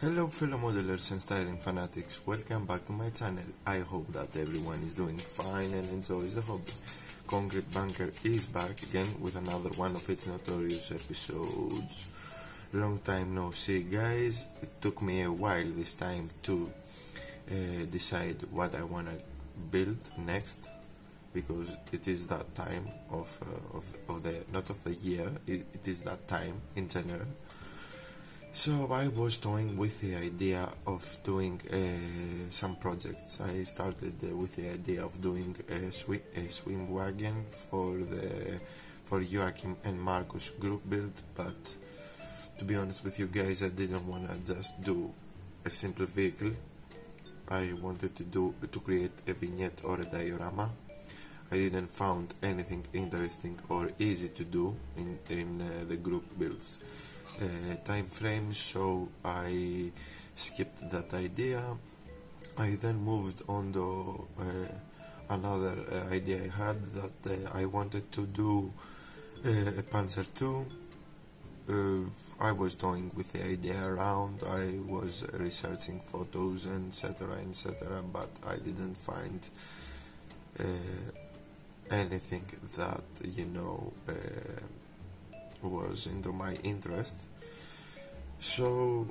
Hello fellow modelers and styling fanatics, welcome back to my channel. I hope that everyone is doing fine and enjoys the hobby. Concrete Bunker is back again with another one of its notorious episodes. Long time no see guys, it took me a while this time to decide what I wanna build next, because it is that time of the, not of the year, it is that time in general. So I was toying with the idea of doing some projects. I started with the idea of doing a swim wagon for Joachim and Marcus group build, but to be honest with you guys, I didn't want to just do a simple vehicle. I wanted to create a vignette or a diorama. I didn't found anything interesting or easy to do in the group builds time frame, so I skipped that idea. I then moved on to another idea I had, that I wanted to do a Panzer II. I was toying with the idea around, I was researching photos and etc, but I didn't find anything that, you know, was into my interest. So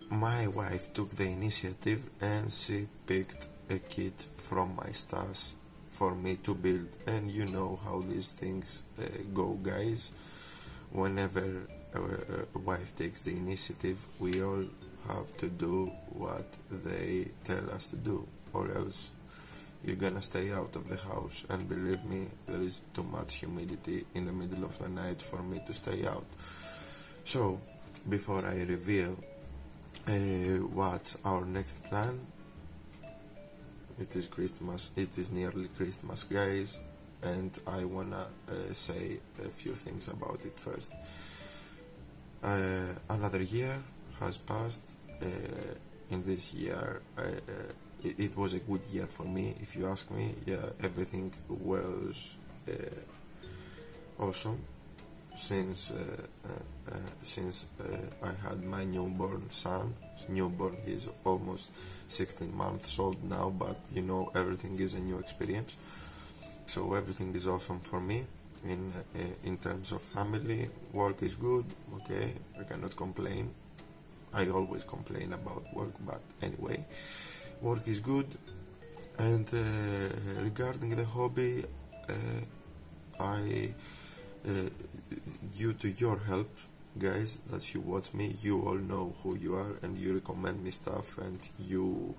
my wife took the initiative and she picked a kit from my stash for me to build, and you know how these things go guys. Whenever a wife takes the initiative, we all have to do what they tell us to do, or else you're gonna stay out of the house, and believe me, there is too much humidity in the middle of the night for me to stay out. So before I reveal what's our next plan, it is Christmas, it is nearly Christmas guys, and I wanna say a few things about it first. Another year has passed. In this year it was a good year for me, if you ask me. Yeah, everything was awesome since I had my newborn son. Newborn, he's almost 16 months old now, but you know, everything is a new experience. So everything is awesome for me. In terms of family, work is good. Okay, I cannot complain. I always complain about work, but anyway, work is good. And regarding the hobby, I due to your help guys, that you watch me, you all know who you are, and you recommend me stuff, and you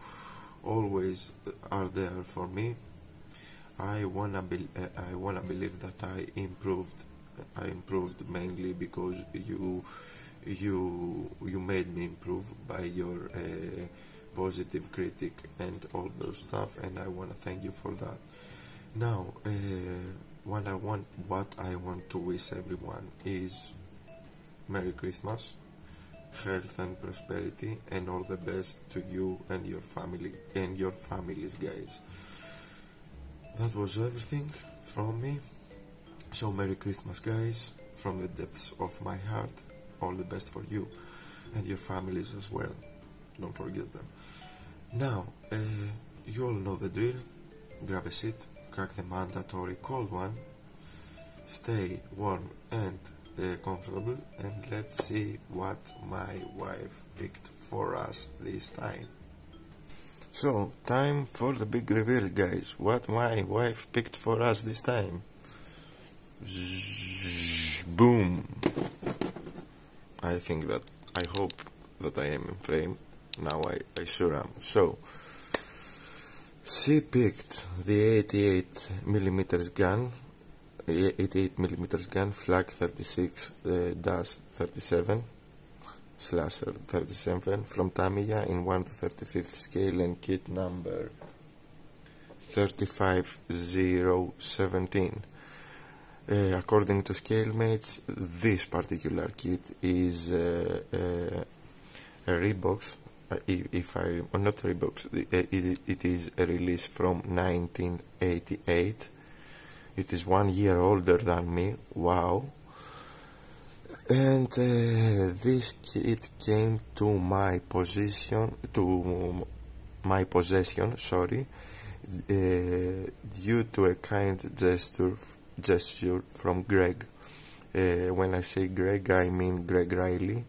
always are there for me. I wanna believe that I improved mainly because you made me improve by your positive critic and all those stuff, and I want to thank you for that. Now what I want to wish everyone is Merry Christmas, health and prosperity, and all the best to you and your family and your families guys. That was everything from me. So Merry Christmas guys, from the depths of my heart. All the best for you and your families as well, don't forget them. Now you all know the drill. Grab a seat, crack the mandatory cold one, stay warm and comfortable, and let's see what my wife picked for us this time. So time for the big reveal guys, what my wife picked for us this time. Boom. I hope that I am in frame. Now I sure am. So she picked the 88mm gun 88mm gun, Flak 36-37/37 from Tamiya in 1/35 scale and kit number 35017. According to scalemates, this particular kit is a Reeboks. If I not Reeboks, it is a release from 1988. It is 1 year older than me. Wow! And this kit came to my possession. Sorry, due to a kind gesture from Greg. When I say Greg, I mean Greg Riley.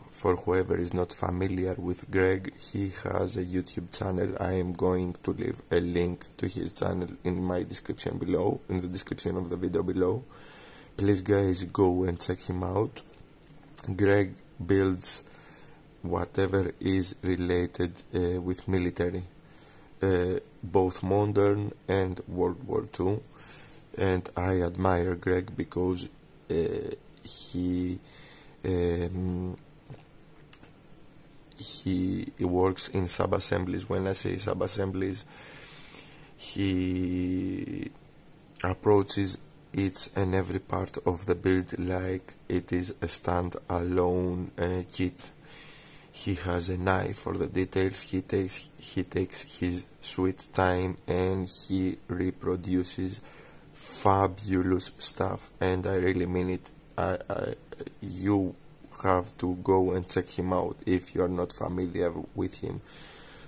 For whoever is not familiar with Greg, he has a YouTube channel. I am going to leave a link to his channel in my description below, in the description of the video below. Please guys, go and check him out. Greg builds whatever is related with military, both modern and World War II, and I admire Greg because he works in sub-assemblies. When I say sub-assemblies, he approaches each and every part of the build like it is a stand-alone kit. He has an eye for the details. He takes his sweet time and he reproduces fabulous stuff, and I really mean it. You have to go and check him out if you are not familiar with him.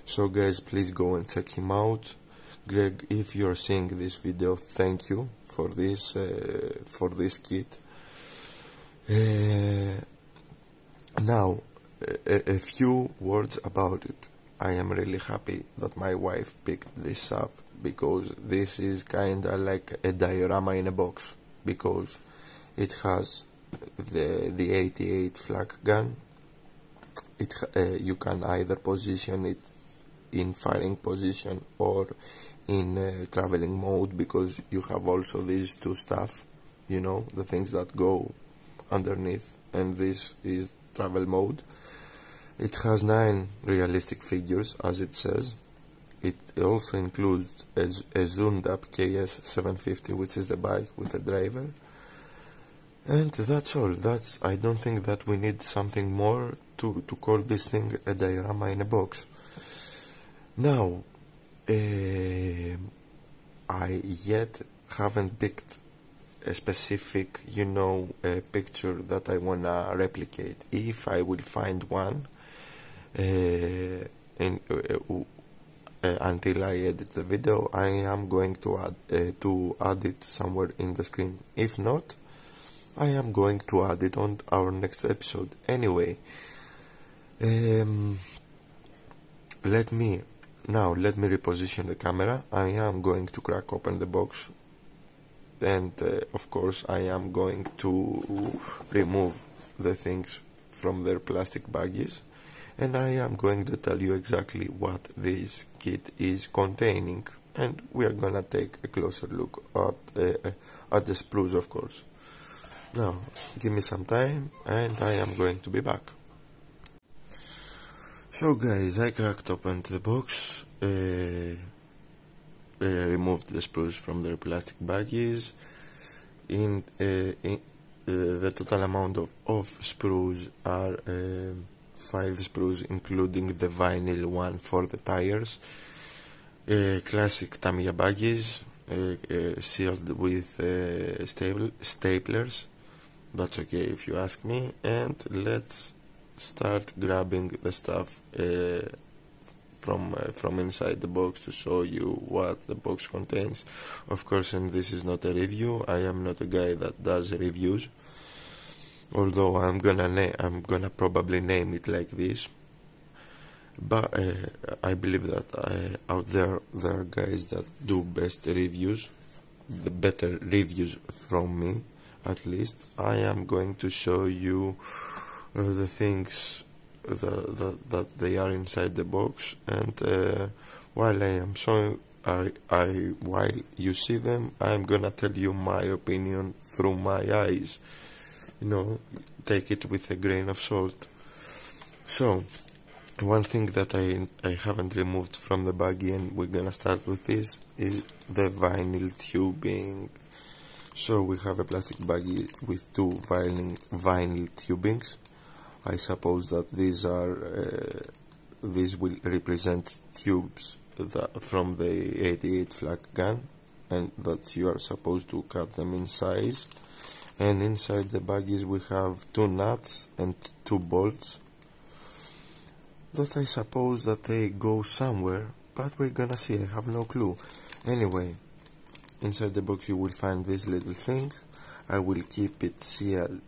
So guys, please go and check him out. Greg, if you are seeing this video, thank you for this kit. Now a few words about it. I am really happy that my wife picked this up, because this is kinda like a diorama in a box, because it has the 88 Flak gun. You can either position it in firing position or in traveling mode, because you have also these two stuff, you know, the things that go underneath, and this is travel mode. It has 9 realistic figures, as it says. It also includes a zoomed up KS 750, which is the bike with a driver. And that's all. I don't think that we need something more to call this thing a diorama in a box. Now, I yet haven't picked a specific, picture that I wanna replicate. If I will find one, until I edit the video, I am going to add it somewhere in the screen. If not, I am going to add it on our next episode. Anyway, let me reposition the camera. I am going to crack open the box, and of course I am going to remove the things from their plastic baggies, and I am going to tell you exactly what this kit is containing, and we are gonna take a closer look at the sprues, of course. Now, give me some time and I am going to be back. So guys, I cracked open the box, removed the sprues from their plastic baggies. The total amount of sprues are 5 sprues, including the vinyl one for the tires. Classic Tamiya baggies, sealed with staplers. That's okay if you ask me. And let's start grabbing the stuff from inside the box to show you what the box contains. Of course, and this is not a review. I am not a guy that does reviews, although I'm gonna probably name it like this. But I believe that out there are guys that do best reviews, the better reviews from me. At least I am going to show you the things that they are inside the box, and while I am while you see them, I'm gonna tell you my opinion through my eyes. Take it with a grain of salt. So, one thing that I haven't removed from the buggy, and we're gonna start with this, is the vinyl tubing. So we have a plastic buggy with two vinyl tubings. I suppose that these will represent tubes from the 88 Flak gun, and that you are supposed to cut them in size. And inside the buggies we have two nuts and two bolts that I suppose that they go somewhere, but we're gonna see. I have no clue. Anyway, inside the box you will find this little thing. I will keep it sealed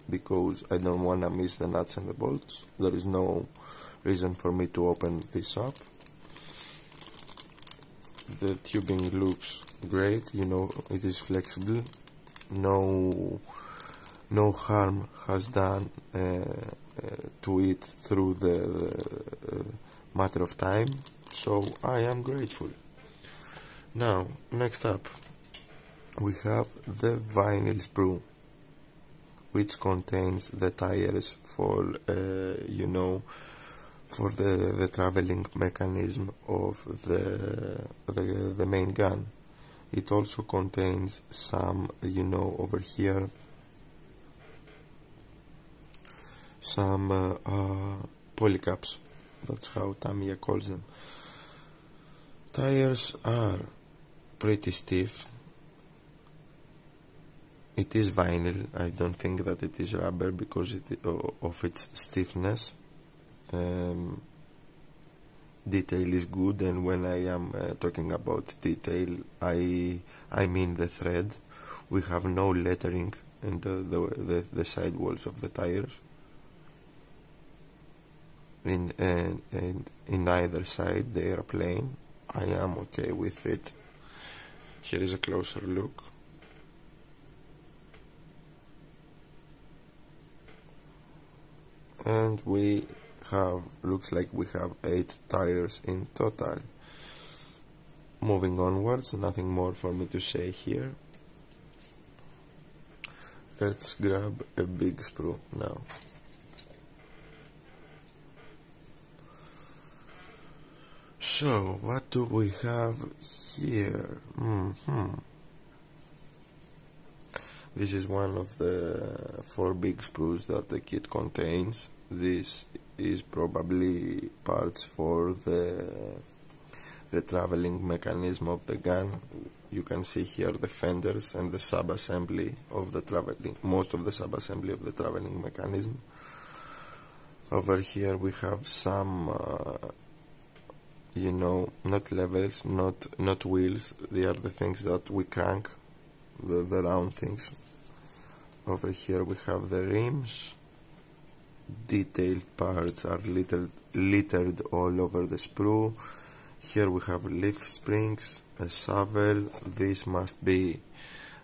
because I don't wanna miss the nuts and the bolts. There is no reason for me to open this up. The tubing looks great, it is flexible. No harm has done to it through the matter of time, so I am grateful. Now, next up, we have the vinyl sprue, which contains the tires for for the traveling mechanism of the main gun. It also contains some, over here, some polycaps. That's how Tamiya calls them. Tires are pretty stiff. It is vinyl. I don't think that it is rubber because of its stiffness. Detail is good, and when I am talking about detail, I mean the thread. We have no lettering in the side walls of the tires. In either side they are plain. I am okay with it. Here is a closer look. And looks like we have 8 tires in total. Moving onwards, nothing more for me to say here. Let's grab a big sprue now. So, what do we have here? This is one of the 4 big sprues that the kit contains. This is probably parts for the traveling mechanism of the gun. You can see here the fenders and the sub-assembly of the traveling, most of the sub-assembly of the traveling mechanism. Over here we have some not levels, not wheels. They are the things that we crank, the round things. Over here we have the rims. Detailed parts are littered all over the sprue. Here we have leaf springs, a shovel. This must be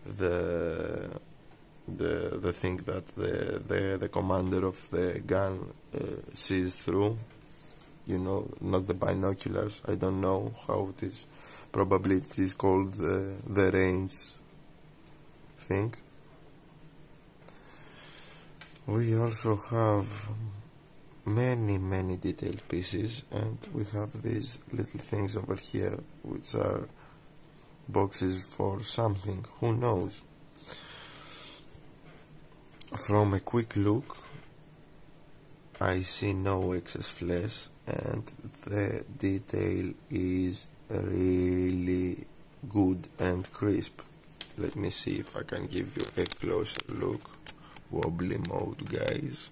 the thing that the commander of the gun sees through. Not the binoculars. I don't know how it is. Probably it is called the range thing. We also have many detailed pieces, and we have these little things over here which are boxes for something, who knows. From a quick look I see no excess flesh, and the detail is really good and crisp. Let me see if I can give you a closer look. Wobbly mode, guys.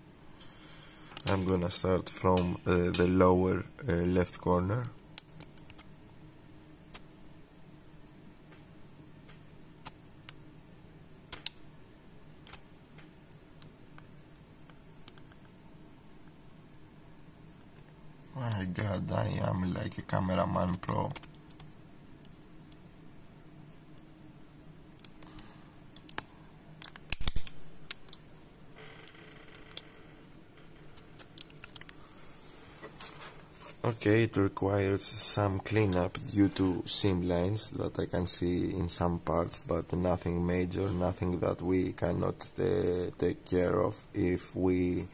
I'm gonna start from the lower left corner. My god, I am like a cameraman pro. Okay, it requires some cleanup due to seam lines that I can see in some parts, but nothing major, nothing that we cannot take care of if we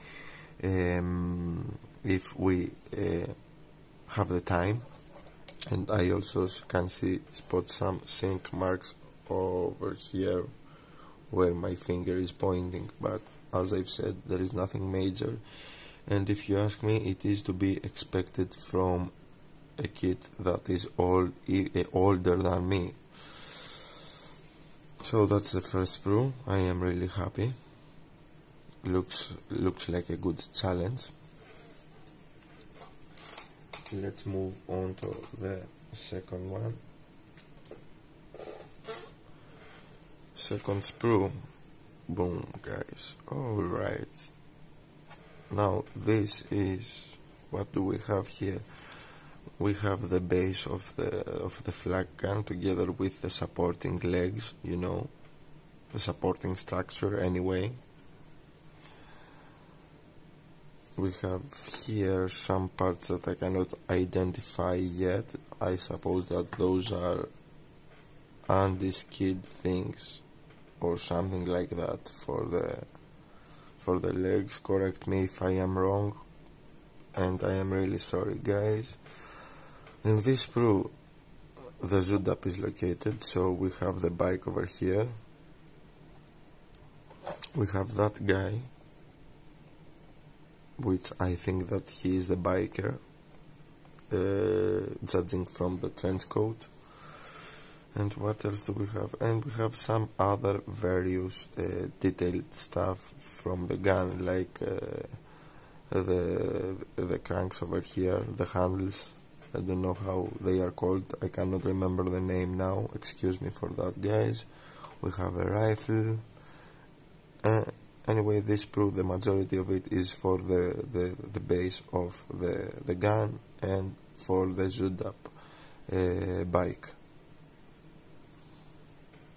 have the time. And I also can spot some sink marks over here where my finger is pointing, but as I've said, there is nothing major, and if you ask me, it is to be expected from a kid that is older than me. So that's the first sprue. I am really happy. Looks like a good challenge. Let's move on to the second one. Second sprue. Boom, guys. Alright. Now this is, what do we have here? We have the base of the flak gun together with the supporting legs, you know, the supporting structure anyway. We have here some parts that I cannot identify yet. I suppose that those are anti-skid things or something like that for the legs. Correct me if I am wrong, and I am really sorry, guys. In this sprue, the ZUDAP is located, so we have the bike over here. We have that guy, which I think that he is the biker, judging from the trench coat. And what else do we have? And we have some other various detailed stuff from the gun, like the cranks over here, the handles. I don't know how they are called. I cannot remember the name now. Excuse me for that, guys. We have a rifle. Anyway, this sprue, the majority of it is for the base of the gun and for the ZUDAP bike.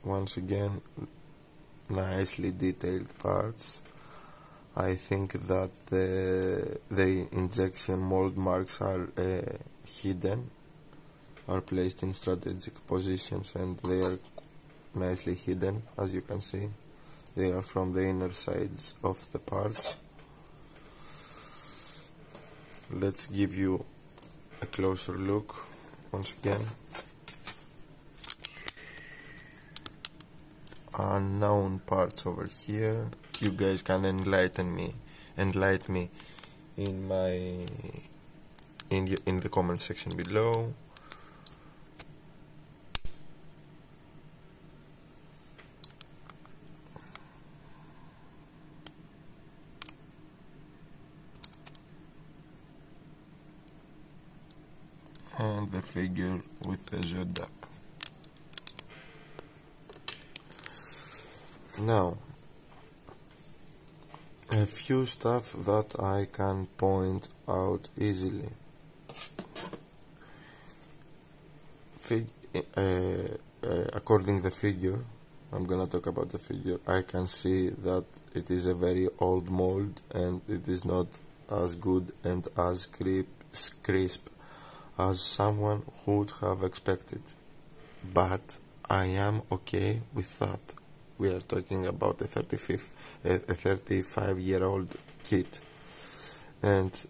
Once again, nicely detailed parts. I think that the injection mold marks are hidden, are placed in strategic positions, and they are nicely hidden, as you can see. They are from the inner sides of the parts. Let's give you a closer look once again. Unknown parts over here. You guys can enlighten me in the comment section below. And the figure with the ZUDAP. Now, a few stuff that I can point out easily. According to the figure, I'm gonna talk about the figure, I can see that it is a very old mold and it is not as good and as crisp as someone would have expected. But I am okay with that. We are talking about a 35-year-old kid, and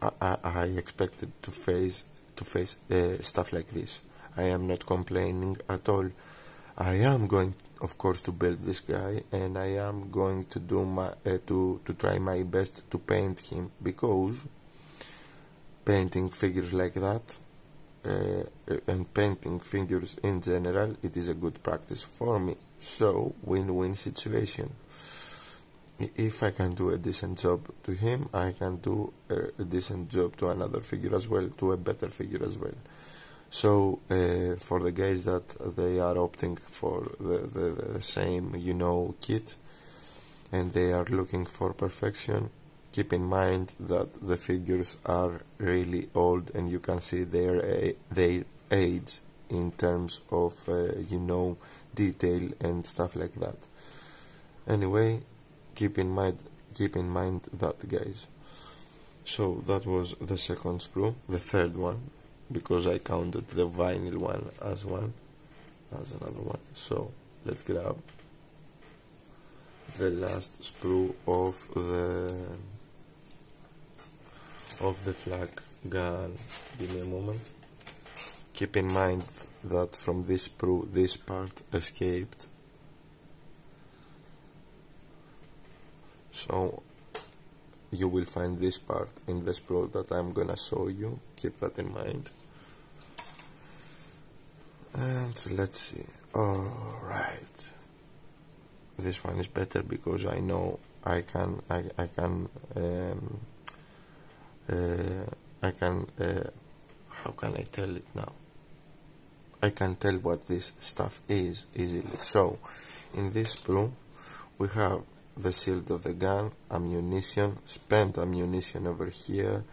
I expected to face stuff like this. I am not complaining at all. I am going, of course, to build this guy, and I am going to do to try my best to paint him, because painting figures like that and painting figures in general, it is a good practice for me. So, win-win situation. If I can do a decent job to him, I can do a decent job to another figure as well, to a better figure as well. So, for the guys that they are opting for the same, kit, and they are looking for perfection, keep in mind that the figures are really old, and you can see their age in terms of detail and stuff like that. Anyway, keep in mind that, guys. So that was the second screw, the third one, because I counted the vinyl one as another one. So let's grab the last sprue of the Flak gun. Give me a moment. Keep in mind that from this sprue this part escaped, so you will find this part in the sprue that I'm gonna show you. Keep that in mind. And let's see. Alright, this one is better because I know I can how can I tell it now? I can tell what this stuff is easily. So in this sprue we have the shield of the gun, ammunition, spent ammunition over here,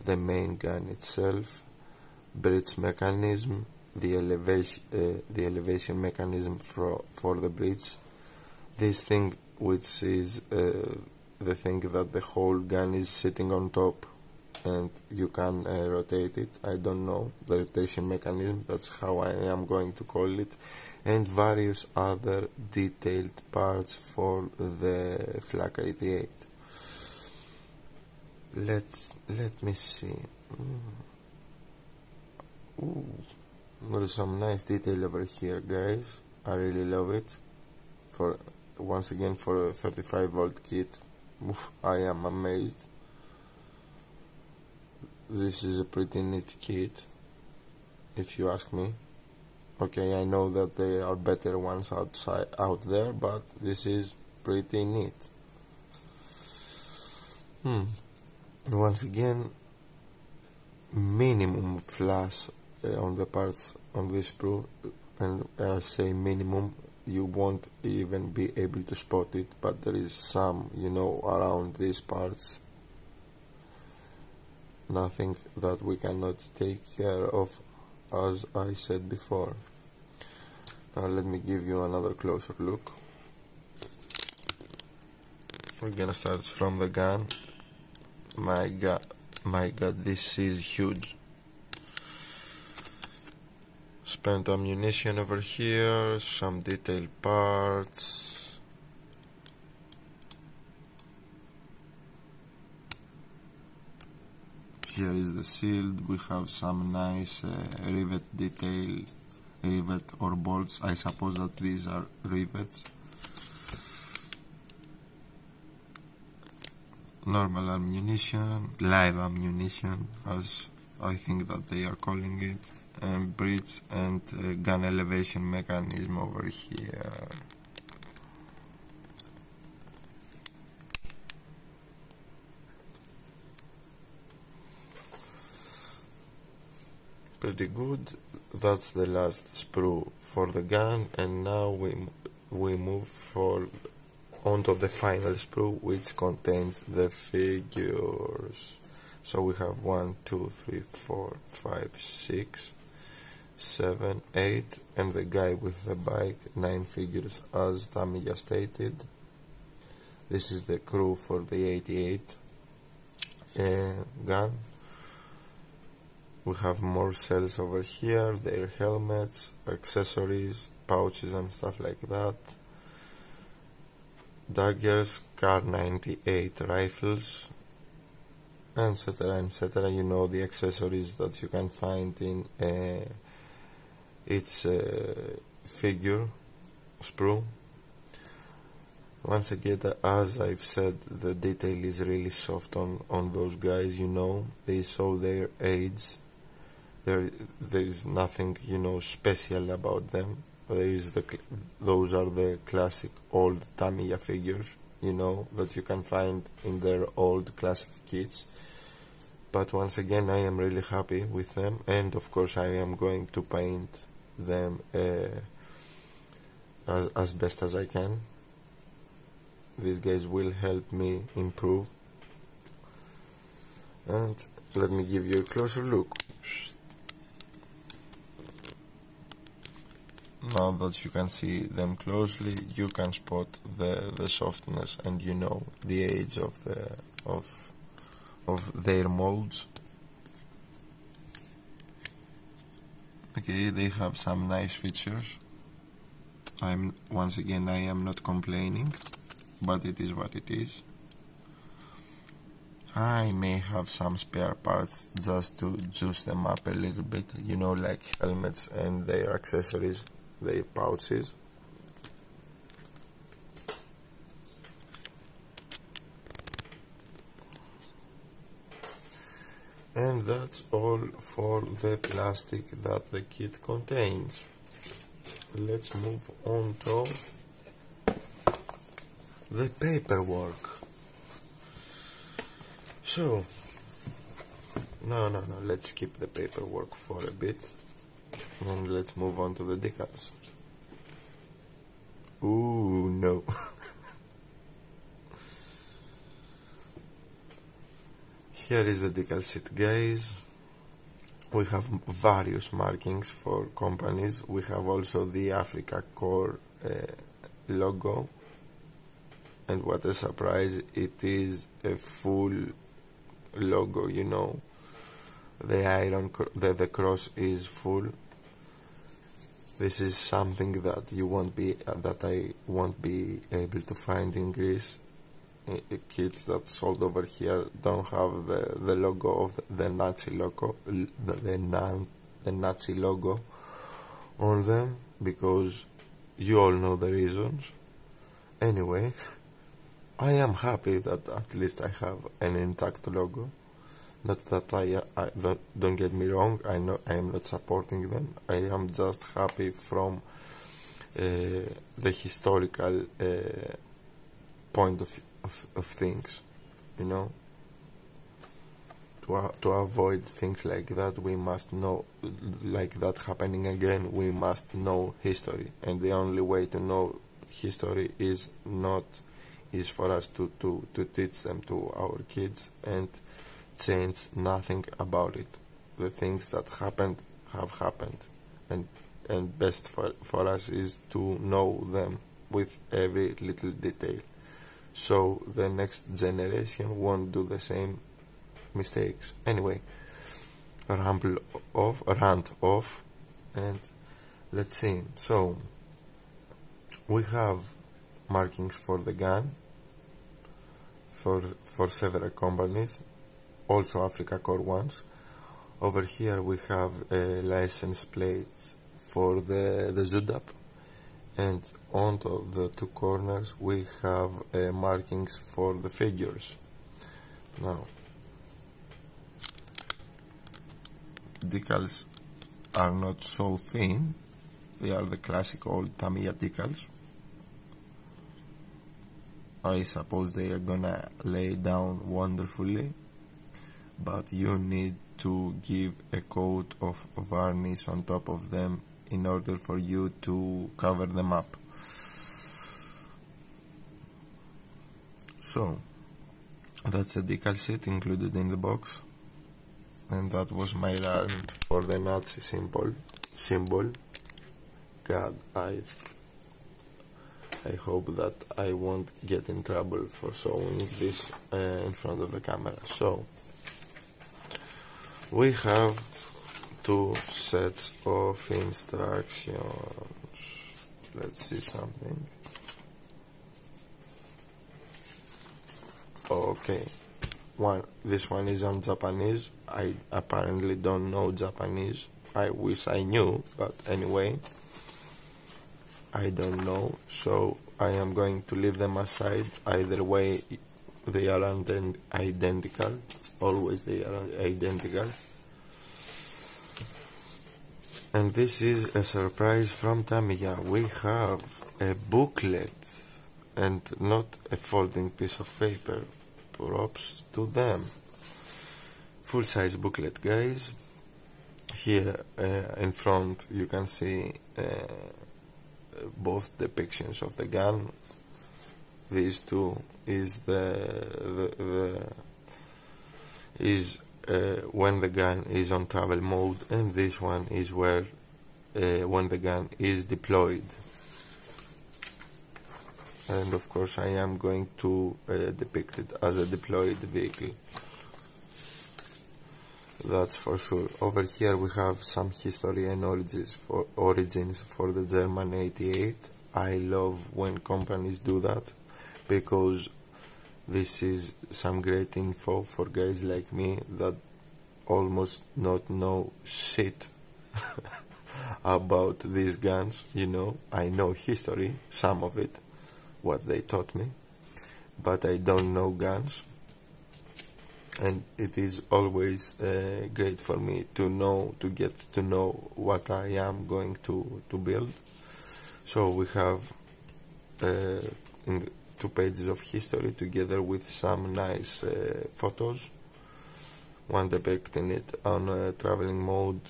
the main gun itself, breech mechanism, the elevation mechanism for the breech, this thing which is the thing that the whole gun is sitting on top and you can rotate it. I don't know the rotation mechanism, that's how I am going to call it, and various other detailed parts for the Flak 88. Let me see. Ooh, there's some nice detail over here, guys. I really love it. For once again, for a 35-volt kit, I am amazed. This is a pretty neat kit, if you ask me. Okay, I know that there are better ones out there, but this is pretty neat. Once again, minimum flash on the parts on this sprue, and I say minimum, you won't even be able to spot it, but there is some, around these parts. Nothing that we cannot take care of, as I said before. Now let me give you another closer look. We're gonna start from the gun. My god, this is huge. Spent ammunition over here, some detailed parts. Here is the shield. We have some nice rivet or bolts. I suppose that these are rivets. Normal ammunition, live ammunition, as I think that they are calling it, and breech and gun elevation mechanism over here. Pretty good. That's the last sprue for the gun, and now we move onto the final sprue, which contains the figures. So we have 1, 2, 3, 4, 5, 6, 7, 8, and the guy with the bike, 9 figures, as Tamiya stated. This is the crew for the 88 gun. We have more cells over here, their helmets, accessories, pouches and stuff like that. Daggers, Kar 98 rifles, etc, etc. The accessories that you can find in its figure sprue. Once again, as I've said, the detail is really soft on those guys. They show their age. There is nothing special about them. Those are the classic old Tamiya figures, that you can find in their old classic kits. But once again, I am really happy with them, and of course I am going to paint them as best as I can. These guys will help me improve. And let me give you a closer look. Now that you can see them closely, you can spot the softness and the age of of their molds. Okay, they have some nice features. Once again, I am not complaining, but it is what it is. I may have some spare parts just to juice them up a little bit, you know, like helmets and their accessories, their pouches. And that's all for the plastic that the kit contains. Let's move on to the paperwork. So, no, let's skip the paperwork for a bit and let's move on to the decals. Ooh, no. Here is the decal sheet, guys. We have various markings for companies. We have also the Africa Core logo, and what a surprise, it is a full logo, you know. The cross is full. This is something that I won't be able to find in Greece. Kits that sold over here don't have the logo of the Nazi logo, the Nazi logo on them, because you all know the reasons. Anyway, I am happy that at least I have an intact logo. Not that I don't get me wrong, I know I am not supporting them. I am just happy from the historical point of things, you know. To avoid things like that, we must know, like that happening again, we must know history, and the only way to know history is for us to teach them to our kids and change nothing about it. The things that happened have happened, and best for us is to know them with every little detail, so the next generation won't do the same mistakes. Anyway, rant off, and let's see. So we have markings for the gun for several companies, also Africa Core ones. Over here we have license plates for the ZUDAP, and onto the two corners we have markings for the figures. Now, decals are not so thin, they are the classic old Tamiya decals. I suppose they are gonna lay down wonderfully, but you need to give a coat of varnish on top of them in order for you to cover them up. So that's a decal sheet included in the box, and that was my rant for the Nazi symbol. God, I hope that I won't get in trouble for showing this in front of the camera. So we have two sets of instructions. Let's see something. Okay, this one is on Japanese. I apparently don't know Japanese. I wish I knew, but anyway, I don't know, so I am going to leave them aside. Either way, they are identical. Always they are identical. And this is a surprise from Tamiya. We have a booklet and not a folding piece of paper. Props to them. Full-size booklet, guys. Here in front you can see both depictions of the gun. These two is when the gun is on travel mode, and this one is where when the gun is deployed. And of course I am going to depict it as a deployed vehicle. that's for sure. Over here we have some history and origins for the German 88. I love when companies do that, because this is some great info for guys like me that almost not know shit about these guns. You know, I know history, some of it, what they taught me, but I don't know guns, and it is always great for me to get to know what I am going to build. So we have in 2 pages of history together with some nice photos, one depicting it on traveling mode,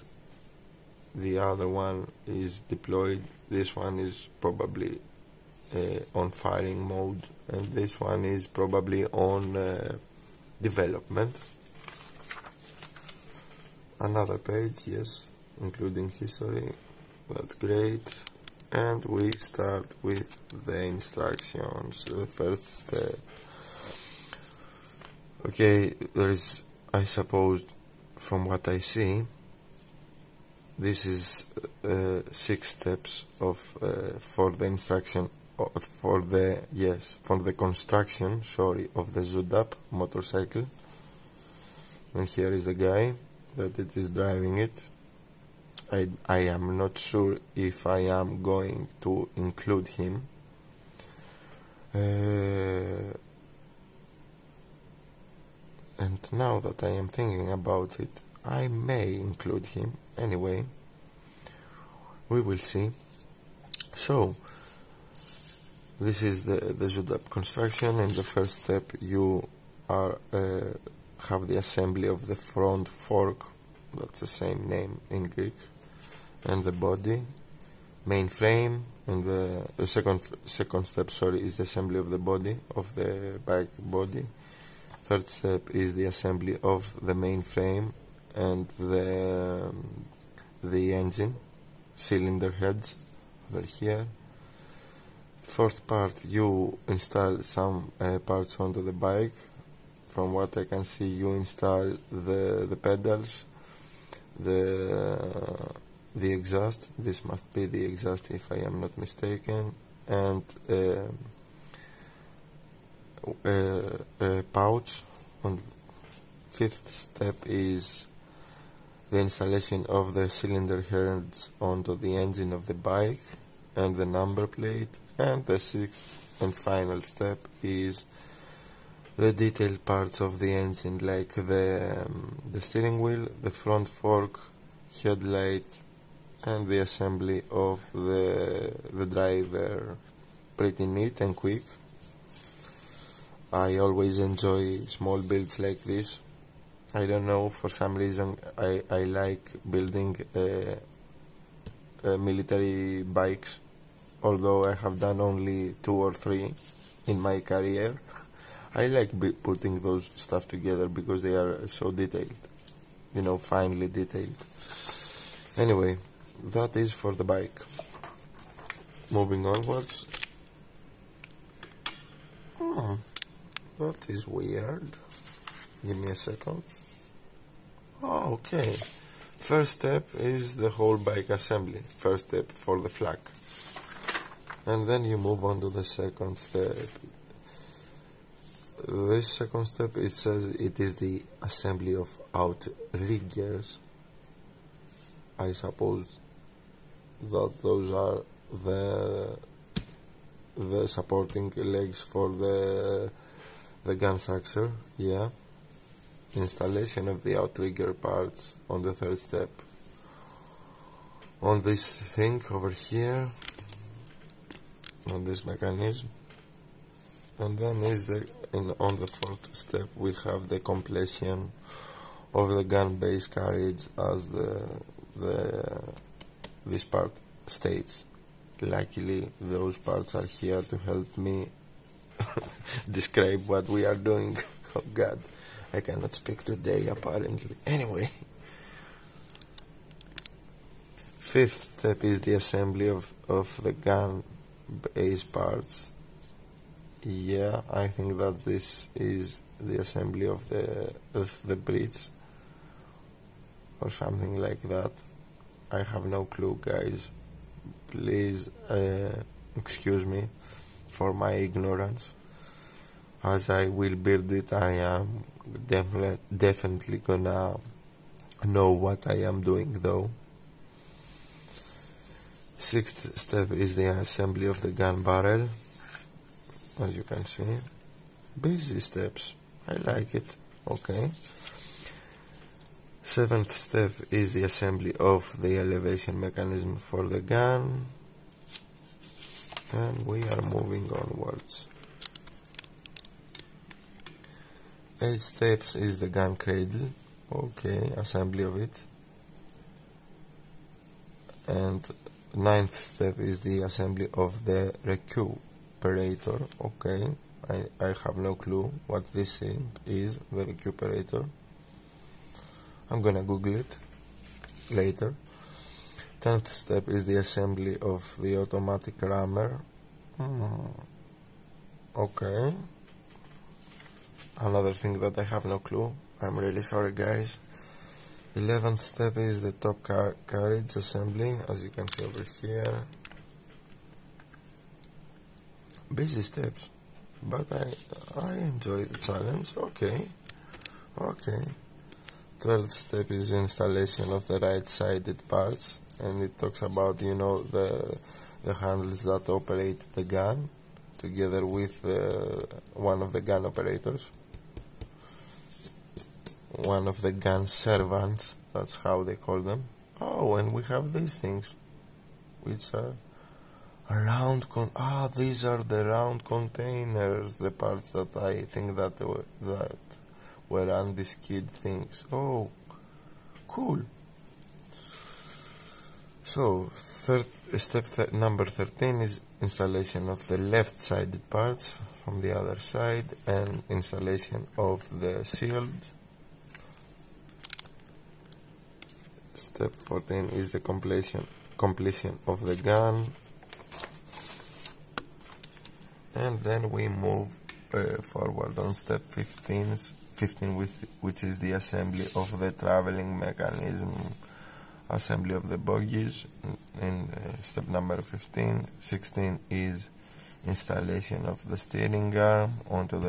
the other one is deployed, this one is probably on firing mode, and this one is probably on development. Another page, yes, including history, that's great. And we start with the instructions, the first step. Okay, there is, I suppose, from what I see, this is 6 steps of for the instruction for the construction, of the ZUDAP motorcycle. And here is the guy that it is driving it. I am not sure if I am going to include him. And now that I am thinking about it, I may include him. Anyway, we will see. So, this is the ZUDAP construction. In the first step, you are have the assembly of the front fork, that's the same name in Greek, and the body, main frame, and the second step is the assembly of the body, of the bike body. Third step is the assembly of the main frame and the engine cylinder heads over here. Fourth part, you install some parts onto the bike. From what I can see, you install the pedals, the exhaust, this must be the exhaust if I am not mistaken, and a pouch. On fifth step is the installation of the cylinder heads onto the engine of the bike and the number plate, and the sixth and final step is the detailed parts of the engine, like the steering wheel, the front fork, headlight, and the assembly of the driver. Pretty neat and quick. I always enjoy small builds like this. I don't know, for some reason I like building military bikes, although I have done only 2 or 3 in my career. I like putting those stuff together because they are so detailed, you know, finely detailed. Anyway, that is for the bike. Moving onwards. That is weird. Give me a second. Oh, okay. First step is the whole bike assembly. First step for the Flak. And then you move on to the second step. This second step, it says it is the assembly of outriggers. I suppose that those are the supporting legs for the gun structure. Yeah. Installation of the outrigger parts on the third step. On this thing over here, on this mechanism. And then on the fourth step we have the completion of the gun base carriage, as this part states. Luckily those parts are here to help me describe what we are doing. Oh god, I cannot speak today apparently. Anyway, fifth step is the assembly of the gun base parts. Yeah, I think that this is the assembly of the bridge or something like that. I have no clue, guys. Please excuse me for my ignorance. As I will build it, I am definitely gonna know what I am doing though. Sixth step is the assembly of the gun barrel. As you can see, busy steps, I like it. Okay. Seventh step is the assembly of the elevation mechanism for the gun, and we are moving onwards. 8 steps is the gun cradle. Okay, assembly of it. And 9th step is the assembly of the recuperator. Okay, I have no clue what this thing is, the recuperator. I'm gonna Google it later. 10th step is the assembly of the automatic rammer. Okay. Another thing that I have no clue. I'm really sorry, guys. 11th step is the top carriage assembly, as you can see over here. Busy steps, but I enjoy the challenge. Okay. 12th step is installation of the right-sided parts, and it talks about, you know, the handles that operate the gun together with one of the gun operators, one of the gun servants, that's how they call them. Oh, and we have these things, which are round these are the round containers, the parts that I think that were undiscussed things. Oh, cool. So step number 13 is installation of the left-sided parts from the other side and installation of the shield. Step 14 is the completion of the gun, and then we move forward on step 15, which is the assembly of the traveling mechanism, assembly of the bogies in step number 15. 16 is installation of the steering arm onto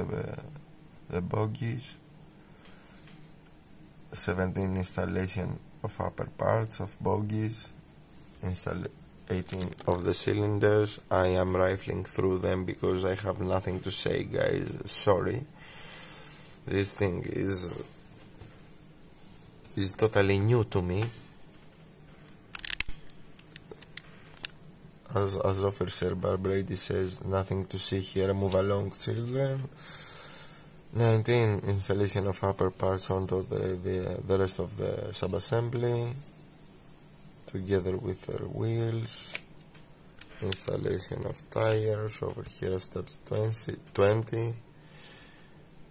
the bogies. 17 installation of upper parts of bogies. 18 of the cylinders. I am rifling through them because I have nothing to say, guys, sorry. This thing is totally new to me. As Officer Barbrady says, nothing to see here, move along, children. 19 installation of upper parts onto the rest of the subassembly together with their wheels. Installation of tires over here, steps 20.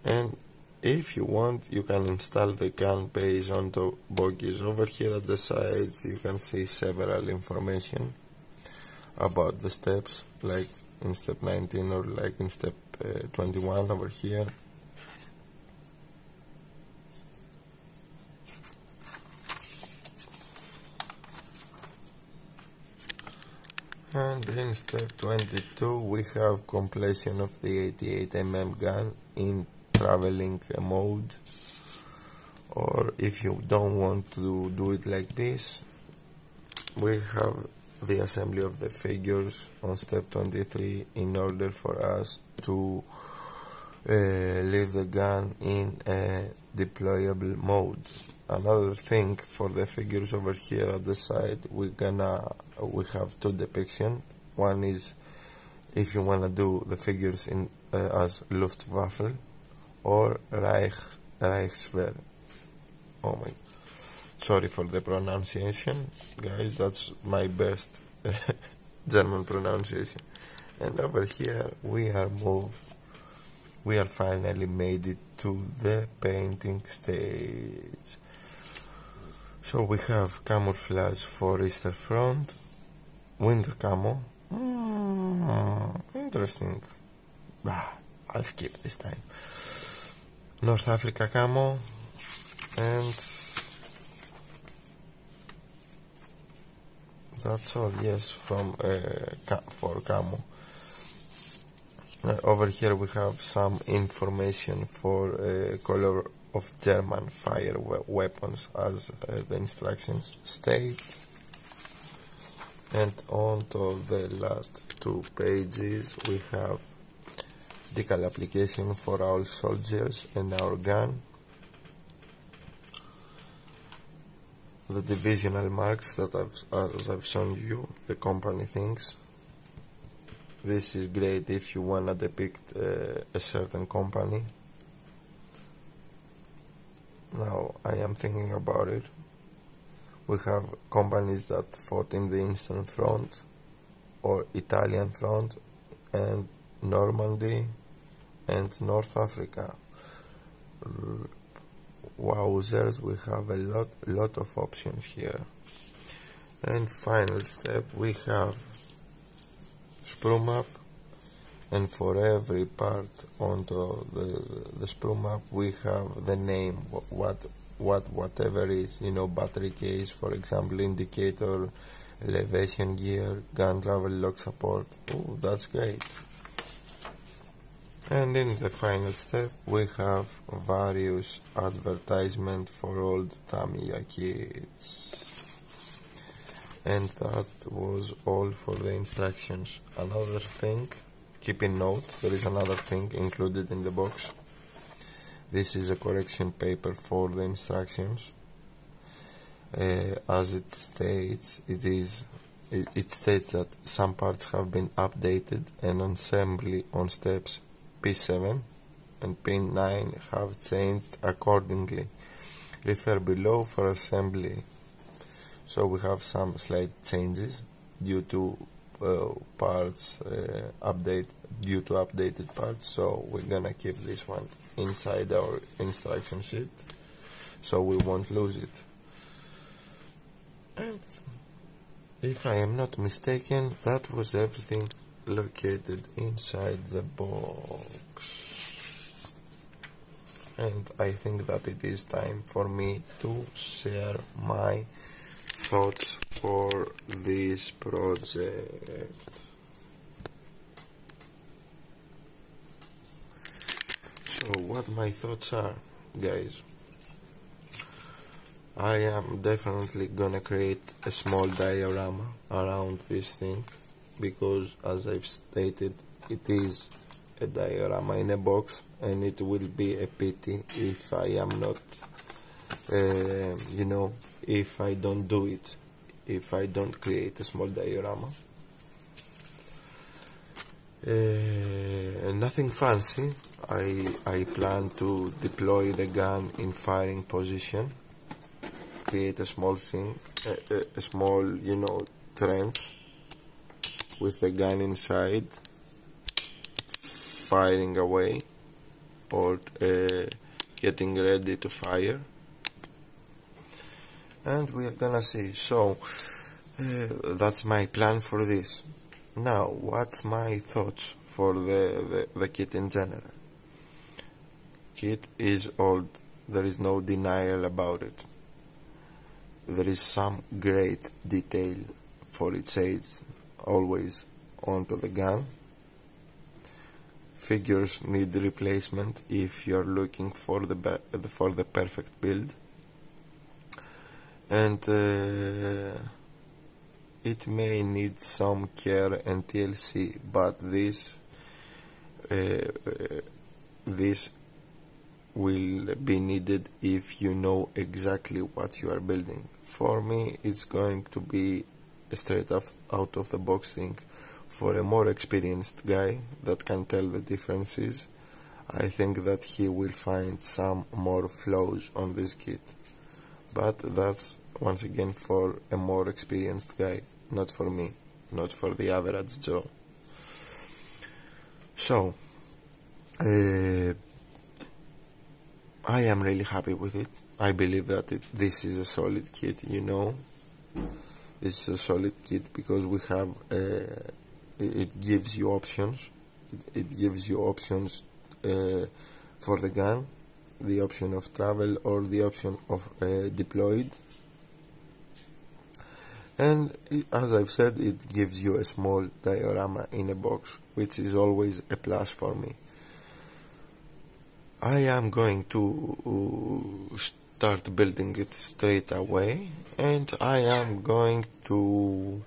And if you want, you can install the gun base onto bogies. Over here at the sides you can see several information about the steps, like in step 19 or like in step 21 over here. And in step 22 we have completion of the 88mm gun in traveling mode, or if you don't want to do it like this, we have the assembly of the figures on step 23 in order for us to leave the gun in a deployable mode. Another thing for the figures over here at the side, we have two depictions. One is if you wanna do the figures in as Luftwaffe or Reichswehr. Oh my, sorry for the pronunciation, guys, that's my best German pronunciation. And over here we are finally made it to the painting stage. So we have camouflage for Easter front, winter camo. Interesting. I'll skip this time. North Africa camo, and that's all. Yes, from for camo. Over here we have some information for color of German fire weapons, as the instructions state. And on to the last 2 pages we have decal application for our soldiers and our gun, the divisional marks that as I've shown you, the company things. This is great if you wanna depict a certain company. Now I am thinking about it. We have companies that fought in the Eastern Front or Italian Front and Normandy and North Africa. Wowzers, we have a lot of options here. And final step, we have sprue map, and for every part onto the sprue map we have the name, whatever is, battery case, for example, indicator, elevation gear, gun travel lock support. Oh, that's great. And in the final step we have various advertisement for old Tamiya kits. And that was all for the instructions. Another thing, keep in note, there is another thing included in the box. This is a correction paper for the instructions. As it states, it states that some parts have been updated and assembly on steps P7 and P9 have changed accordingly. Refer below for assembly. So we have some slight changes due to updated parts, so we're gonna keep this one inside our instruction sheet so we won't lose it. And if I am not mistaken, that was everything located inside the box. And I think that it is time for me to share my thoughts for this project. So what my thoughts are, guys, I am definitely gonna create a small diorama around this thing, because as I've stated, it is a diorama in a box, and it will be a pity if I am not if I don't do it, if I don't create a small diorama. Nothing fancy. I plan to deploy the gun in firing position, create a small thing, a small trench with the gun inside, firing away or getting ready to fire. And we are gonna see. So that's my plan for this. Now, what's my thoughts for the kit in general? Kit is old, there is no denial about it. There is some great detail for its age always onto the gun. Figures need replacement if you're looking for the perfect build. And it may need some care and TLC, but this will be needed if you know exactly what you are building. For me, it's going to be a straight out of the box thing. For a more experienced guy that can tell the differences, I think that he will find some more flaws on this kit. But that's once again for a more experienced guy, not for me, not for the average Joe. So I am really happy with it. I believe that this is a solid kit, This is a solid kit because we have it gives you options. It gives you options for the gun, the option of travel or the option of deployed. and as I've said, it gives you a small diorama in a box, which is always a plus for me. I am going to start building it straight away, and I am going to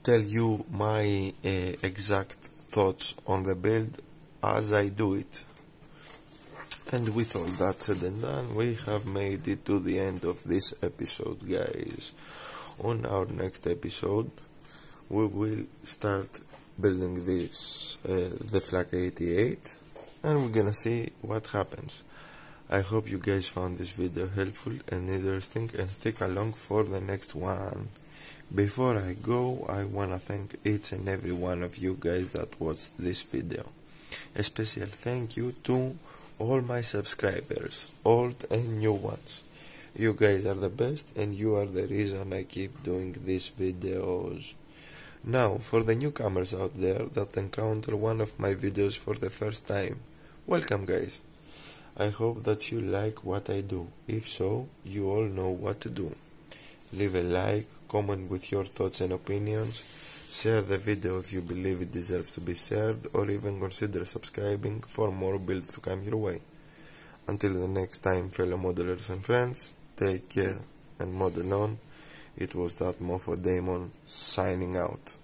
tell you my exact thoughts on the build as I do it. And with all that said and done, we have made it to the end of this episode, guys. On our next episode, we will start building this, the Flak 88, and we're gonna see what happens. I hope you guys found this video helpful and interesting, and stick along for the next one. Before I go, I wanna thank each and every one of you guys that watched this video. A special thank you to all my subscribers, old and new ones. You guys are the best, and you are the reason I keep doing these videos. Now, for the newcomers out there that encounter one of my videos for the first time, welcome, guys. I hope that you like what I do. If so, you all know what to do. Leave a like, comment with your thoughts and opinions, share the video if you believe it deserves to be shared, or even consider subscribing for more builds to come your way. Until the next time, fellow modelers and friends, take care and model on. It was that Mofo Demon signing out.